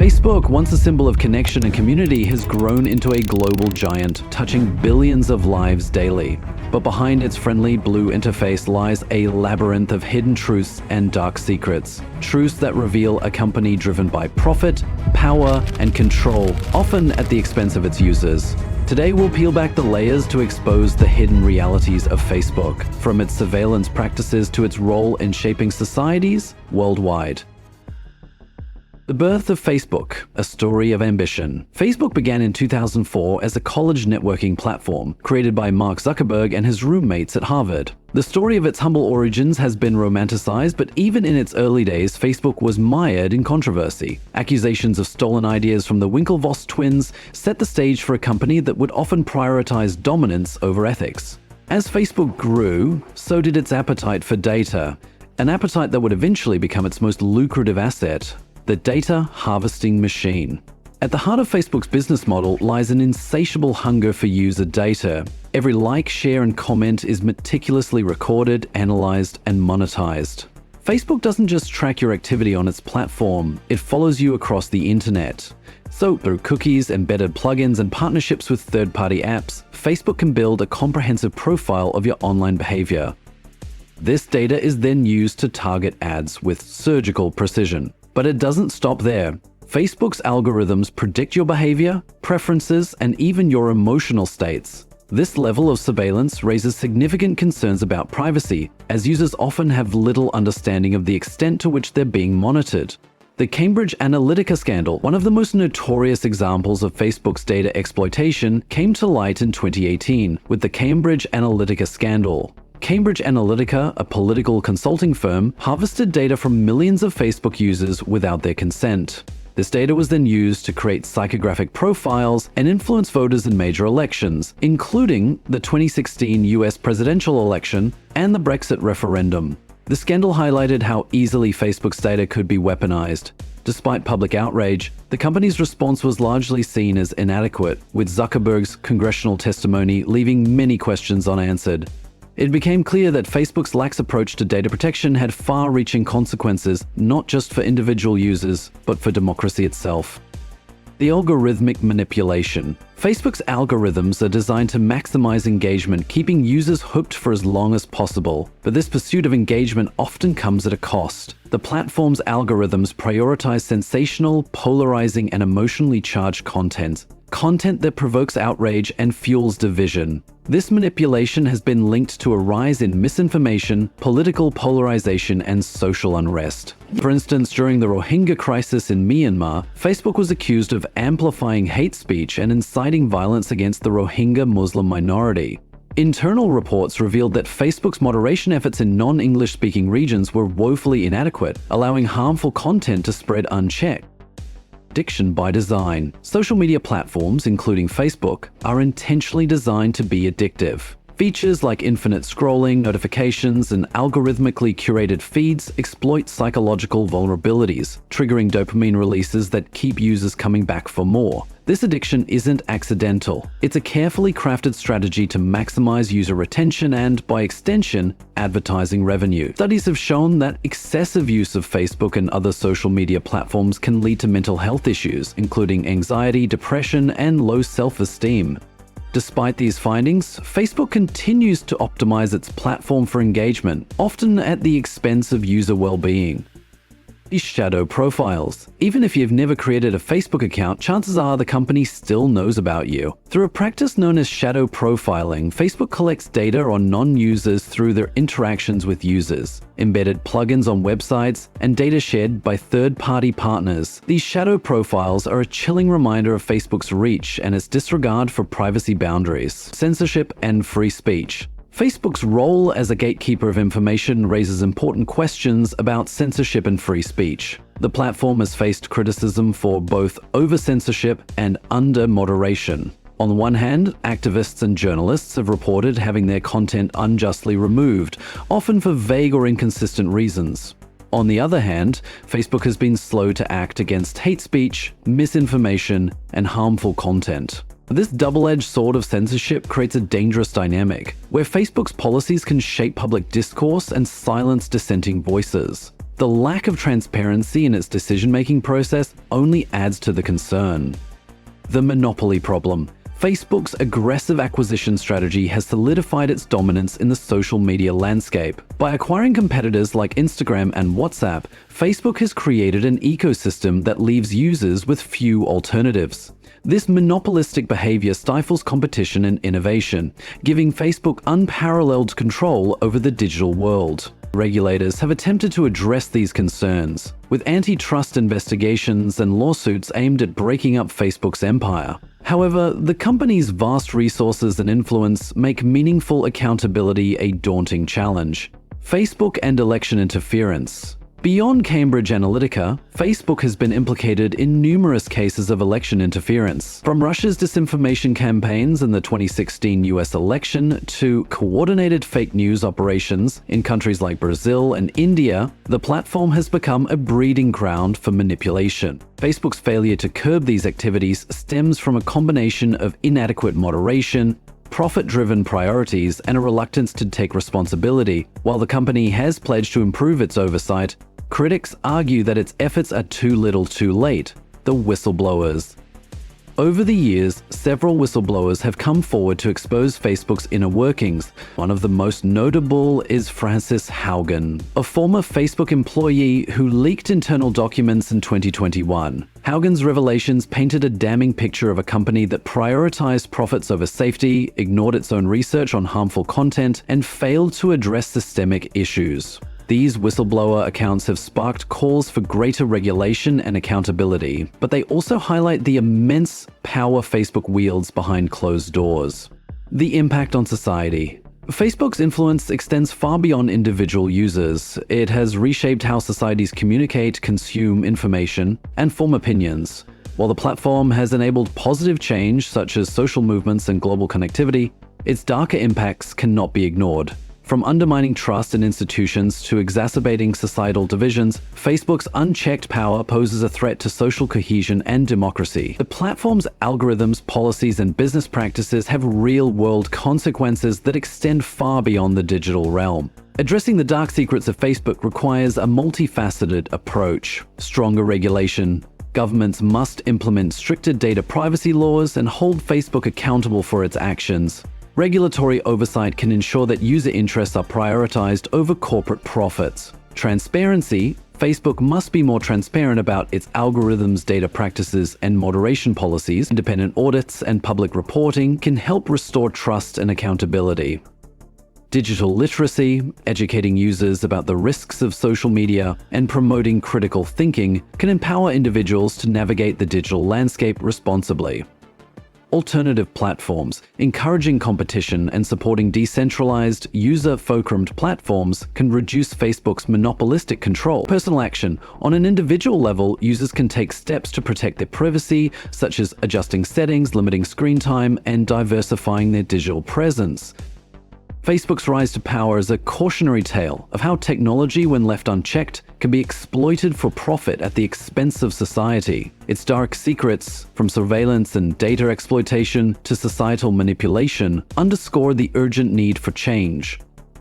Facebook, once a symbol of connection and community, has grown into a global giant, touching billions of lives daily. But behind its friendly blue interface lies a labyrinth of hidden truths and dark secrets. Truths that reveal a company driven by profit, power, and control, often at the expense of its users. Today, we'll peel back the layers to expose the hidden realities of Facebook, from its surveillance practices to its role in shaping societies worldwide. The birth of Facebook, a story of ambition. Facebook began in 2004 as a college networking platform created by Mark Zuckerberg and his roommates at Harvard. The story of its humble origins has been romanticized, but even in its early days, Facebook was mired in controversy. Accusations of stolen ideas from the Winklevoss twins set the stage for a company that would often prioritize dominance over ethics. As Facebook grew, so did its appetite for data, an appetite that would eventually become its most lucrative asset: the data harvesting machine. At the heart of Facebook's business model lies an insatiable hunger for user data. Every like, share, and comment is meticulously recorded, analyzed, and monetized. Facebook doesn't just track your activity on its platform, it follows you across the internet. So, through cookies, embedded plugins, and partnerships with third-party apps, Facebook can build a comprehensive profile of your online behavior. This data is then used to target ads with surgical precision. But it doesn't stop there. Facebook's algorithms predict your behavior, preferences, and even your emotional states. This level of surveillance raises significant concerns about privacy, as users often have little understanding of the extent to which they're being monitored. The Cambridge Analytica scandal, one of the most notorious examples of Facebook's data exploitation, came to light in 2018 with the Cambridge Analytica scandal. Cambridge Analytica, a political consulting firm, harvested data from millions of Facebook users without their consent. This data was then used to create psychographic profiles and influence voters in major elections, including the 2016 US presidential election and the Brexit referendum. The scandal highlighted how easily Facebook's data could be weaponized. Despite public outrage, the company's response was largely seen as inadequate, with Zuckerberg's congressional testimony leaving many questions unanswered. It became clear that Facebook's lax approach to data protection had far-reaching consequences, not just for individual users, but for democracy itself. The algorithmic manipulation. Facebook's algorithms are designed to maximize engagement, keeping users hooked for as long as possible. But this pursuit of engagement often comes at a cost. The platform's algorithms prioritize sensational, polarizing, and emotionally charged content that provokes outrage and fuels division. This manipulation has been linked to a rise in misinformation, political polarization, and social unrest. For instance, during the Rohingya crisis in Myanmar, Facebook was accused of amplifying hate speech and inciting violence against the Rohingya Muslim minority. Internal reports revealed that Facebook's moderation efforts in non-English speaking regions were woefully inadequate, allowing harmful content to spread unchecked. Addiction by design. Social media platforms, including Facebook, are intentionally designed to be addictive. Features like infinite scrolling, notifications, and algorithmically curated feeds exploit psychological vulnerabilities, triggering dopamine releases that keep users coming back for more. This addiction isn't accidental. It's a carefully crafted strategy to maximize user retention and, by extension, advertising revenue. Studies have shown that excessive use of Facebook and other social media platforms can lead to mental health issues, including anxiety, depression, and low self-esteem. Despite these findings, Facebook continues to optimize its platform for engagement, often at the expense of user well-being. Shadow profiles. Even if you've never created a Facebook account, chances are the company still knows about you. Through a practice known as shadow profiling, Facebook collects data on non-users through their interactions with users, embedded plugins on websites, and data shared by third-party partners. These shadow profiles are a chilling reminder of Facebook's reach and its disregard for privacy boundaries, censorship, and free speech. Facebook's role as a gatekeeper of information raises important questions about censorship and free speech. The platform has faced criticism for both over-censorship and under-moderation. On the one hand, activists and journalists have reported having their content unjustly removed, often for vague or inconsistent reasons. On the other hand, Facebook has been slow to act against hate speech, misinformation, and harmful content. This double-edged sword of censorship creates a dangerous dynamic, where Facebook's policies can shape public discourse and silence dissenting voices. The lack of transparency in its decision-making process only adds to the concern. The monopoly problem. Facebook's aggressive acquisition strategy has solidified its dominance in the social media landscape. By acquiring competitors like Instagram and WhatsApp, Facebook has created an ecosystem that leaves users with few alternatives. This monopolistic behavior stifles competition and innovation, giving Facebook unparalleled control over the digital world. Regulators have attempted to address these concerns, with antitrust investigations and lawsuits aimed at breaking up Facebook's empire. However, the company's vast resources and influence make meaningful accountability a daunting challenge. Facebook and election interference. Beyond Cambridge Analytica, Facebook has been implicated in numerous cases of election interference, from Russia's disinformation campaigns in the 2016 US election to coordinated fake news operations in countries like Brazil and India. The platform has become a breeding ground for manipulation. Facebook's failure to curb these activities stems from a combination of inadequate moderation, profit-driven priorities, and a reluctance to take responsibility. While the company has pledged to improve its oversight, critics argue that its efforts are too little too late. The whistleblowers. Over the years, several whistleblowers have come forward to expose Facebook's inner workings. One of the most notable is Frances Haugen, a former Facebook employee who leaked internal documents in 2021. Haugen's revelations painted a damning picture of a company that prioritized profits over safety, ignored its own research on harmful content, and failed to address systemic issues. These whistleblower accounts have sparked calls for greater regulation and accountability, but they also highlight the immense power Facebook wields behind closed doors. The impact on society. Facebook's influence extends far beyond individual users. It has reshaped how societies communicate, consume information, and form opinions. While the platform has enabled positive change, such as social movements and global connectivity, its darker impacts cannot be ignored. From undermining trust in institutions to exacerbating societal divisions, Facebook's unchecked power poses a threat to social cohesion and democracy. The platform's algorithms, policies, and business practices have real-world consequences that extend far beyond the digital realm. Addressing the dark secrets of Facebook requires a multifaceted approach. Stronger regulation. Governments must implement stricter data privacy laws and hold Facebook accountable for its actions. Regulatory oversight can ensure that user interests are prioritized over corporate profits. Transparency. Facebook must be more transparent about its algorithms, data practices, and moderation policies. Independent audits and public reporting can help restore trust and accountability. Digital literacy, educating users about the risks of social media and promoting critical thinking, can empower individuals to navigate the digital landscape responsibly. Alternative platforms. Encouraging competition and supporting decentralized, user-fulcrumed platforms can reduce Facebook's monopolistic control. Personal action. On an individual level, users can take steps to protect their privacy, such as adjusting settings, limiting screen time, and diversifying their digital presence. Facebook's rise to power is a cautionary tale of how technology, when left unchecked, can be exploited for profit at the expense of society. Its dark secrets, from surveillance and data exploitation to societal manipulation, underscore the urgent need for change.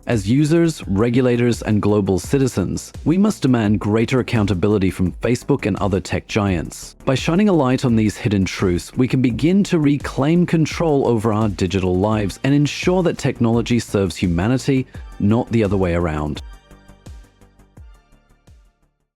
As users, regulators, and global citizens, we must demand greater accountability from Facebook and other tech giants. By shining a light on these hidden truths, we can begin to reclaim control over our digital lives and ensure that technology serves humanity, not the other way around.